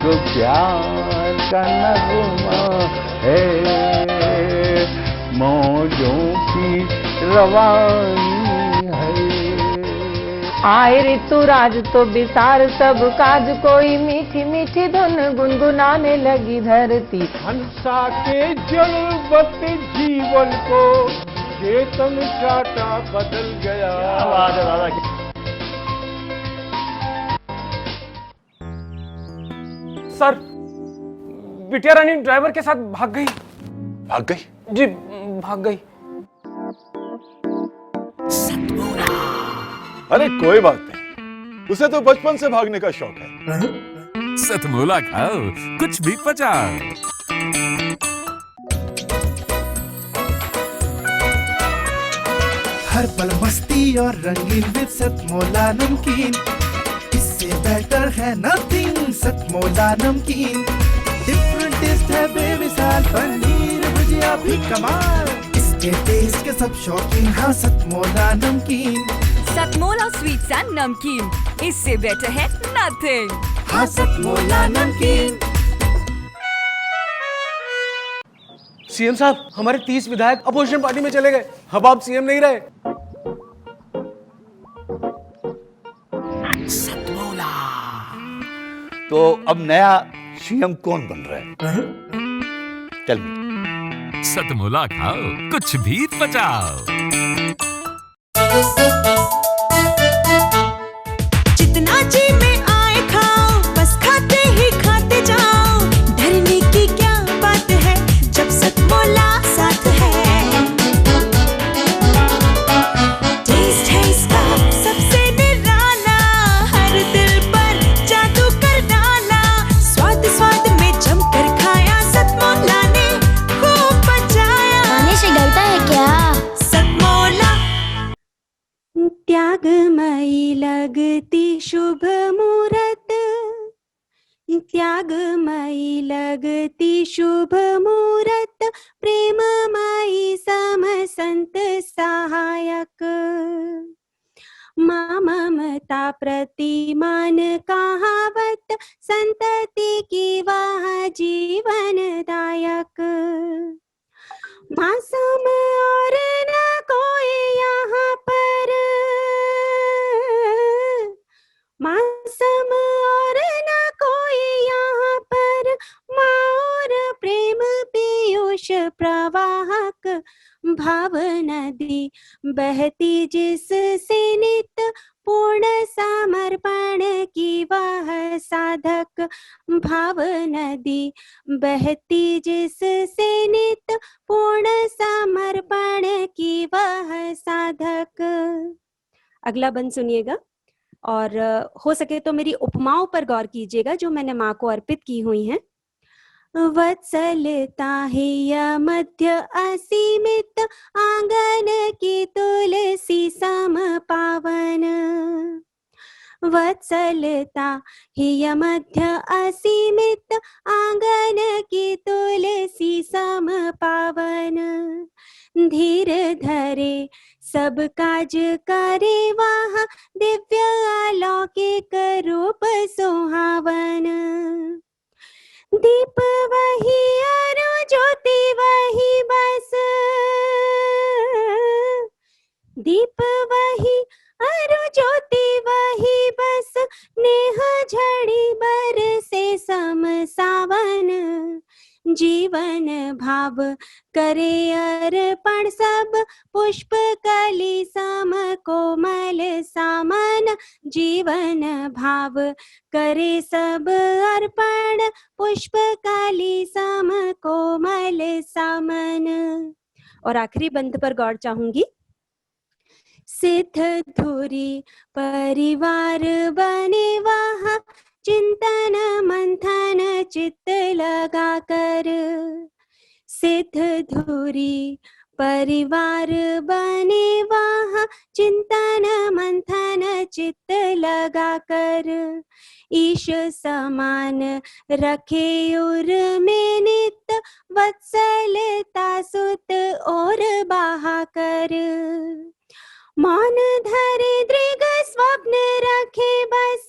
प्यार का नगमा है, मौजों की रवानी है। आए ऋतुराज तो बिसार सब काज, कोई मीठी मीठी धुन गुनगुनाने लगी धरती। हंसा के जड़वत जीवन को चेतन चाटा बदल गया। सर, बिटिया रानी ड्राइवर के साथ भाग गई। भाग गई? जी, भाग गई। अरे कोई बात नहीं, उसे तो बचपन से भागने का शौक है। सतमोला खाओ, कुछ भी पचाओ। हर पल मस्ती और रंगीन विद सतमोला नमकीन, इससे बेटर है नथिंग। सतमोला नमकीन डिफरेंट टेस्ट है बेमिसाल, पनीर भुजिया भी कमाल, इसके टेस्ट के सब शौकीन। हाँ सतमोला नमकीन, सतमोला स्वीट्स एंड नमकीन, इससे बेटर है नथिंग। हाँ सतमोला नमकीन। सीएम साहब, हमारे 30 विधायक अपोजिशन पार्टी में चले गए। अब आप सीएम नहीं रहे। तो अब नया सीएम कौन बन रहा है? चल सतमोला खाओ, कुछ भी पचाओ। जितना जी में आए खाओ, बस खाते ही खाते जाओ। डरने की क्या बात है जब सतमोला साथ है। टेस्ट है इसका सबसे निराला, हर दिल पर जादू कर डाला। स्वाद स्वाद में जमकर खाया, सतमोला ने खूब बचाया। खाने से डरता है क्या? सतमोला त्यागमयी लगती शुभ मुहूर्त, त्यागमयी लगती शुभ मुहूर्त। प्रेममयी सम संत सहायक, माँ ममता प्रतिमान कहावत। संतति की वह जीवनदायक, मासूम और न कोई यहाँ पर, मासूम और न कोई यहाँ पर। माँ और प्रेम पीयूष प्रवाहक, भाव नदी बहती जिससे नित। पूर्ण समर्पण की वह साधक, भाव नदी बहती जिससे नित। पूर्ण समर्पण की वह साधक। अगला बंद सुनिएगा और हो सके तो मेरी उपमाओं पर गौर कीजिएगा जो मैंने माँ को अर्पित की हुई हैं। वत्सलता ही मध्य असीमित, आंगन की तुलसी सम पावन। वत्सलता ही मध्य असीमित, आंगन की तुलसी सम पावन। धीर धरे सब काज करे वहाँ, दिव्य अलौकिक रूप सुहावन। दीप वही अरु ज्योति वही बस, दीप वही अरु ज्योति वही बस। नेह झड़ी बरसे सम सावन, जीवन भाव करे अर्पण सब। पुष्प कली सम कोमल सामन, जीवन भाव करे सब अर्पण। पुष्प कली सम कोमल सामन। और आखिरी बंद पर गौर चाहूंगी। सिद्ध धुरी परिवार बने वहाँ, चिंतन मंथन चित्त लगा कर। सिद्ध धुरी परिवार बने वहाँ, चिंतन मंथन चित्त लगा कर। ईश समान रखे उर में नित, वत्सलता सुत और बाहा कर। मौन धरे दृग स्वप्न रखे बस,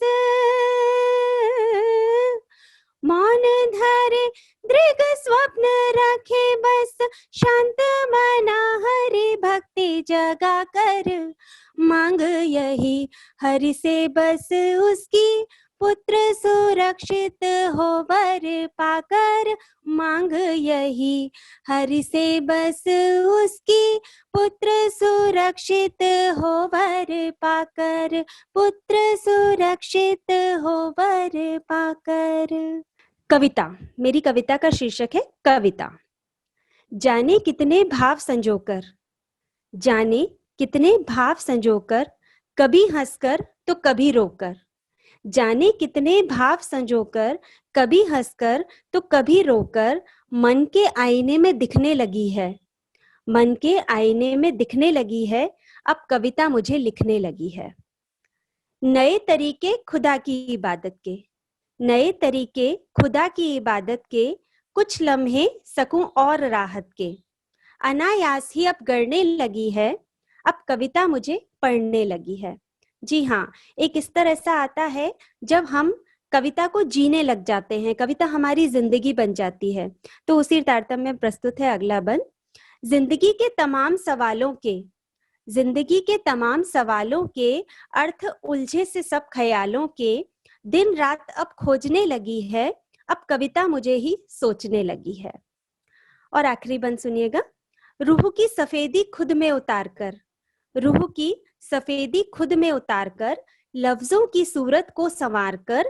शांत मना हरि भक्ति जगा कर, मांग यही हरि से बस उसकी, पुत्र सुरक्षित हो वर पाकर। मांग यही हरि से बस उसकी, पुत्र सुरक्षित हो वर पाकर, पुत्र सुरक्षित हो वर पाकर। कविता, मेरी कविता का शीर्षक है कविता। जाने कितने भाव संजोकर, जाने कितने भाव संजोकर, कभी हंसकर तो कभी रोकर। जाने कितने भाव संजोकर, कभी हंसकर तो कभी रोकर, मन के आईने में दिखने लगी है, मन के आईने में दिखने लगी है, अब कविता मुझे लिखने लगी है। नए तरीके खुदा की इबादत के, नए तरीके खुदा की इबादत के, कुछ लम्हे सकूं और राहत के। अनायास ही अब गढ़ने लगी है, अब कविता मुझे पढ़ने लगी है। जी हाँ, एक स्तर ऐसा आता है जब हम कविता को जीने लग जाते हैं, कविता हमारी जिंदगी बन जाती है। तो उसी तारतम्य में प्रस्तुत है अगला बंद। जिंदगी के तमाम सवालों के, जिंदगी के तमाम सवालों के अर्थ उलझे से सब ख्यालों के, दिन रात अब खोजने लगी है, अब कविता मुझे ही सोचने लगी है। और आखिरी बंद सुनिएगा। रूह की सफेदी खुद में उतार कर, रूह की सफेदी खुद में उतार कर, लफ्जों की सूरत को संवार कर,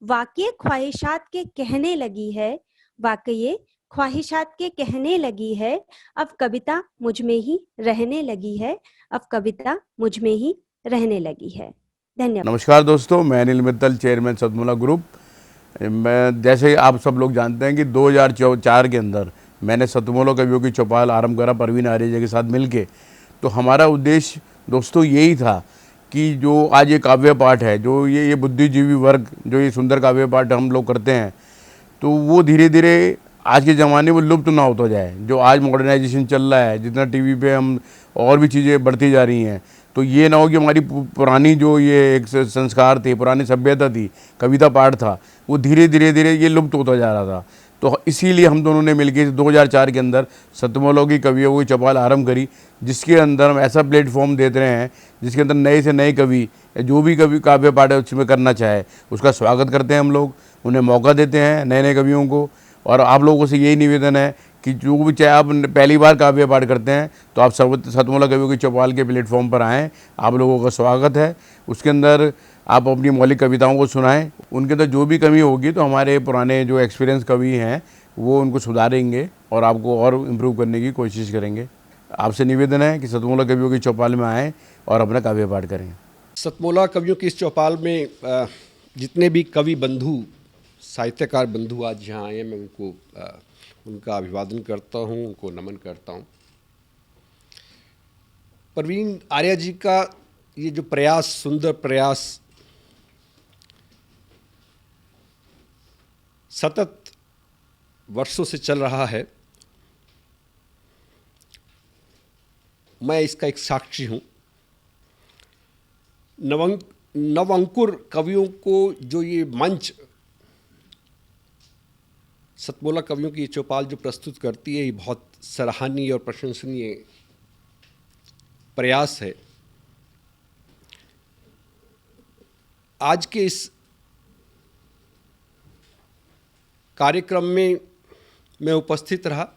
वाकई ख्वाहिशात के कहने लगी है, वाकई ख्वाहिशात के कहने लगी है, अब कविता मुझ में ही रहने लगी है, अब कविता मुझ में ही रहने लगी है। धन्यवाद। नमस्कार दोस्तों, मैं अनिल मित्तल, चेयरमैन सतमोला ग्रुप। मैं जैसे आप सब लोग जानते हैं कि 2004 के अंदर मैंने सतमोला कवियों की चौपाल आरंभ करा परवीन आर्य के साथ मिलके। तो हमारा उद्देश्य दोस्तों यही था कि जो आज ये काव्य पाठ है, जो ये बुद्धिजीवी वर्ग जो ये सुंदर काव्य पाठ हम लोग करते हैं, तो वो धीरे धीरे आज के ज़माने में लुप्त ना होता जाए। जो आज मॉडर्नाइजेशन चल रहा है, जितना टीवी पे हम और भी चीज़ें बढ़ती जा रही हैं, तो ये ना हो कि हमारी पुरानी जो ये एक संस्कार थे, पुरानी सभ्यता थी, कविता पाठ था, वो धीरे धीरे ये लुप्त होता जा रहा था। तो इसीलिए हम दोनों ने मिलकर 2004 के अंदर सतमोला की कवियों की चौपाल आरंभ करी, जिसके अंदर हम ऐसा प्लेटफॉर्म देते रहे हैं जिसके अंदर नए से नए कवि जो भी कवि काव्य पाठ है उसमें करना चाहे उसका स्वागत करते हैं हम लोग, उन्हें मौका देते हैं नए नए कवियों को। और आप लोगों से यही निवेदन है कि जो भी चाहे आप पहली बार काव्य पाठ करते हैं तो आप सतमोला कवियों की चौपाल के प्लेटफॉर्म पर आएँ, आप लोगों का स्वागत है। उसके अंदर आप अपनी मौलिक कविताओं को सुनाएं, उनके अंदर जो भी कमी होगी तो हमारे पुराने जो एक्सपीरियंस कवि हैं वो उनको सुधारेंगे और आपको और इम्प्रूव करने की कोशिश करेंगे। आपसे निवेदन है कि सतमोला कवियों की चौपाल में आएँ और अपना काव्य पाठ करें। सतमोला कवियों की इस चौपाल में जितने भी कवि बंधु, साहित्यकार बंधु आज यहाँ आए हैं, मैं उनको उनका अभिवादन करता हूँ, उनको नमन करता हूँ। परवीन आर्य जी का ये जो प्रयास, सुंदर प्रयास, सतत वर्षों से चल रहा है, मैं इसका एक साक्षी हूँ। नवअंकुर कवियों को जो ये मंच सतमोला कवियों की चौपाल जो प्रस्तुत करती है, ये बहुत सराहनीय और प्रशंसनीय प्रयास है। आज के इस कार्यक्रम में मैं उपस्थित रहा।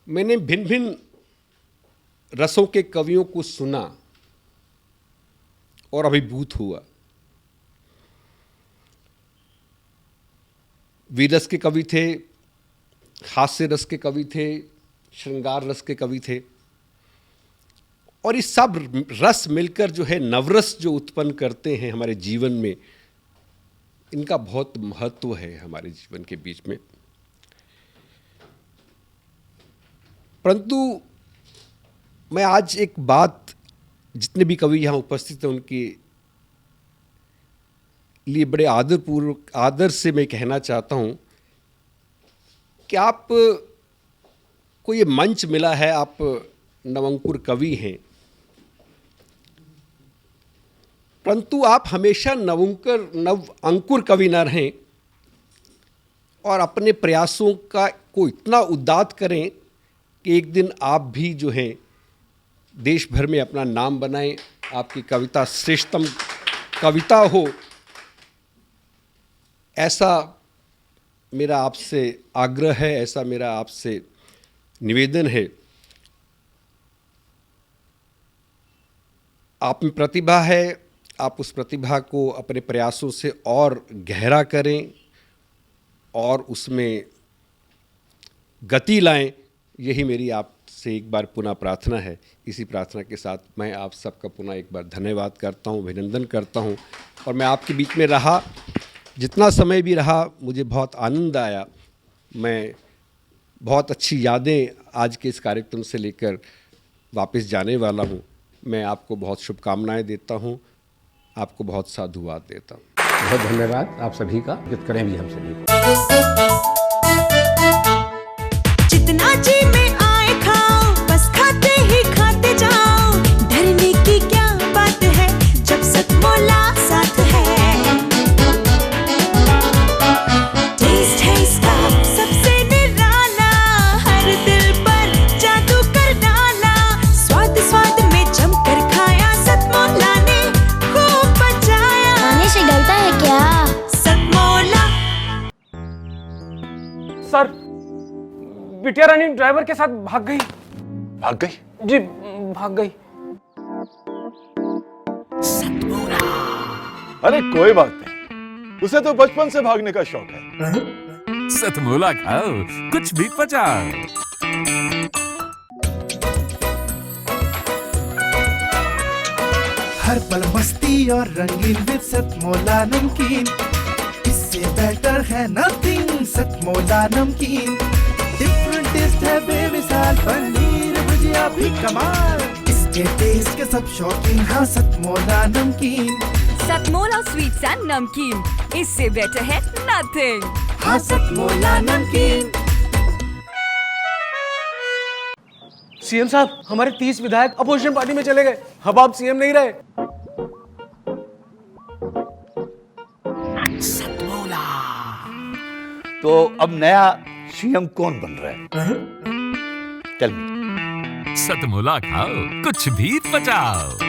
मैंने भिन्न भिन्न रसों के कवियों को सुना और अभिभूत हुआ। वीर रस के कवि थे, हास्य रस के कवि थे, श्रृंगार रस के कवि थे, और ये सब रस मिलकर जो है नवरस जो उत्पन्न करते हैं हमारे जीवन में, इनका बहुत महत्व है हमारे जीवन के बीच में। परंतु मैं आज एक बात जितने भी कवि यहाँ उपस्थित हैं उनके लिए बड़े आदरपूर्वक, आदर से मैं कहना चाहता हूँ कि आप को ये मंच मिला है, आप नवअंकुर कवि हैं, परंतु आप हमेशा नव अंकुर कवि न रहें और अपने प्रयासों को इतना उद्दात करें कि एक दिन आप भी जो है देश भर में अपना नाम बनाएं, आपकी कविता श्रेष्ठतम कविता हो, ऐसा मेरा आपसे आग्रह है, ऐसा मेरा आपसे निवेदन है। आप में प्रतिभा है, आप उस प्रतिभा को अपने प्रयासों से और गहरा करें और उसमें गति लाएं, यही मेरी आपसे एक बार पुनः प्रार्थना है। इसी प्रार्थना के साथ मैं आप सबका पुनः एक बार धन्यवाद करता हूं, अभिनंदन करता हूं। और मैं आपके बीच में रहा, जितना समय भी रहा, मुझे बहुत आनंद आया। मैं बहुत अच्छी यादें आज के इस कार्यक्रम से लेकर वापस जाने वाला हूं। मैं आपको बहुत शुभकामनाएं देता हूं, आपको बहुत साधुवाद देता हूं। बहुत धन्यवाद आप सभी का, जित करें भी हम सभी को। जितना जी में आए खाओ, बस खाते ही खाते जाओ। डरने की क्या बात है जब सतमोला साथ है। टेस्ट है इसका सबसे निराला, हर दिल पर जादू कर डाला। स्वाद स्वाद में जमकर खाया, सतमोला ने खूब बचाया। खाने से डलता है क्या? सतमोला। सर, बिटिया रानी ड्राइवर के साथ भाग गई। भाग गई? जी, भाग गई। अरे कोई बात नहीं, उसे तो बचपन से भागने का शौक है। सतमोला खाओ, कुछ भी पचाओ। हर पल मस्ती और रंगीन विद सतमोला नमकीन, इससे बेटर है नथिंग। सतमोला नमकीन, डिफरेंट टेस्ट है बेमिसाल, पनीर भुजिया भी कमाल। इसके टेस्ट के सब शौकीन, हाँ सतमोला नमकीन। सतमोला स्वीट्स एंड नमकीन, इससे बेटर है नथिंग। हाँ सतमोला नमकीन। सीएम साहब, हमारे 30 विधायक अपोजिशन पार्टी में चले गए। अब आप सीएम नहीं रहे। तो अब नया सीएम कौन बन रहा है? चल सतमोला खाओ, कुछ भी पचाओ।